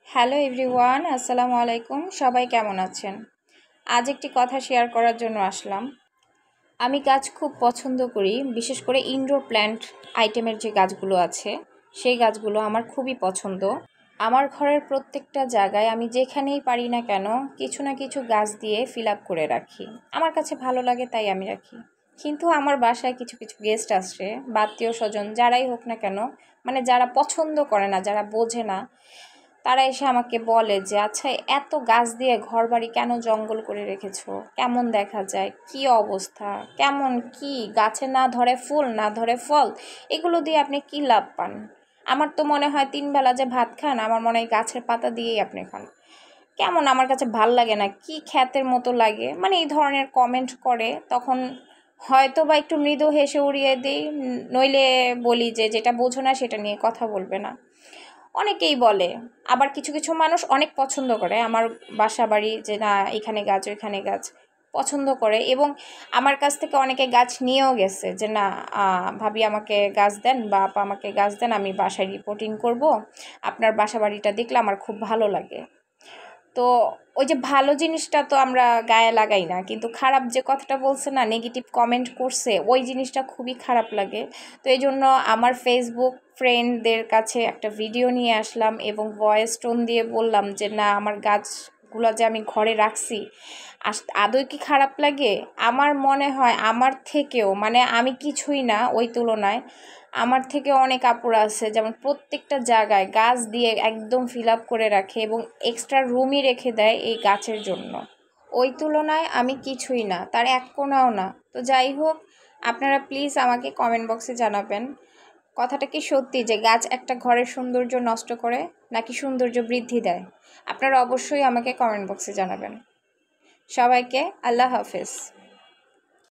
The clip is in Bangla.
হ্যালো এভরিওয়ান, আসসালামু আলাইকুম। সবাই কেমন আছেন? আজ একটি কথা শেয়ার করার জন্য আসলাম। আমি গাছ খুব পছন্দ করি, বিশেষ করে ইনডোর প্ল্যান্ট আইটেমের যে গাছগুলো আছে সেই গাছগুলো আমার খুবই পছন্দ। আমার ঘরের প্রত্যেকটা জায়গায় আমি যেখানেই পারি না কেন কিছু না কিছু গাছ দিয়ে ফিল আপ করে রাখি। আমার কাছে ভালো লাগে তাই আমি রাখি। কিন্তু আমার বাসায় কিছু কিছু গেস্ট আসে বা আত্মীয় স্বজন যারাই হোক না কেন, মানে যারা পছন্দ করে না, যারা বোঝে না, তারা এসে আমাকে বলে যে আচ্ছা এত গাছ দিয়ে ঘরবাড়ি কেন জঙ্গল করে রেখেছো, কেমন দেখা যায়, কি অবস্থা, কেমন কি গাছে না ধরে ফুল না ধরে ফল, এগুলো দিয়ে আপনি কি লাভ পান? আমার তো মনে হয় 3 বেলা যে ভাত খান, আমার মনে হয় গাছের পাতা দিয়েই আপনি খান। কেমন আমার কাছে ভাল লাগে না, কি খ্যাতের মতো লাগে, মানে এই ধরনের কমেন্ট করে। তখন হয়তো বা একটু মৃদু হেসে উড়িয়ে দিই, নইলে বলি যে যেটা বোঝো না সেটা নিয়ে কথা বলবে না। অনেকেই বলে, আবার কিছু কিছু মানুষ অনেক পছন্দ করে আমার বাসা বাড়ি, যে না এখানে গাছ ওইখানে গাছ পছন্দ করে, এবং আমার কাছ থেকে অনেকে গাছ নিয়েও গেছে যে না ভাবি আমাকে গাছ দেন বা আপা আমাকে গাছ দেন, আমি বাসায় রিপোর্টিং করব, আপনার বাসা বাড়িটা দেখলে আমার খুব ভালো লাগে। তো ওই যে ভালো জিনিসটা তো আমরা গায়ে লাগাই না, কিন্তু খারাপ যে কথাটা বলছে না, নেগেটিভ কমেন্ট করছে, ওই জিনিসটা খুবই খারাপ লাগে। তো এই জন্য আমার ফেসবুক ফ্রেন্ডদের কাছে একটা ভিডিও নিয়ে আসলাম এবং ভয়েস টোন দিয়ে বললাম যে না আমার গাছগুলো যে আমি ঘরে রাখছি আদৌ কি খারাপ লাগে? আমার মনে হয় আমার থেকেও, মানে আমি কিছুই না ওই তুলনায়, আমার থেকে অনেক আপুরা আছে যেমন প্রত্যেকটা জায়গায় গাছ দিয়ে একদম ফিল আপ করে রাখে এবং এক্সট্রা রুমই রেখে দেয় এই গাছের জন্য। ওই তুলনায় আমি কিছুই না, তার এক কোণাও না। তো যাই হোক, আপনারা প্লিজ আমাকে কমেন্ট বক্সে জানাবেন কথাটা কি সত্যি যে গাছ একটা ঘরের সৌন্দর্য নষ্ট করে নাকি সৌন্দর্য বৃদ্ধি দেয়। আপনারা অবশ্যই আমাকে কমেন্ট বক্সে জানাবেন। সবাইকে আল্লাহ হাফেজ।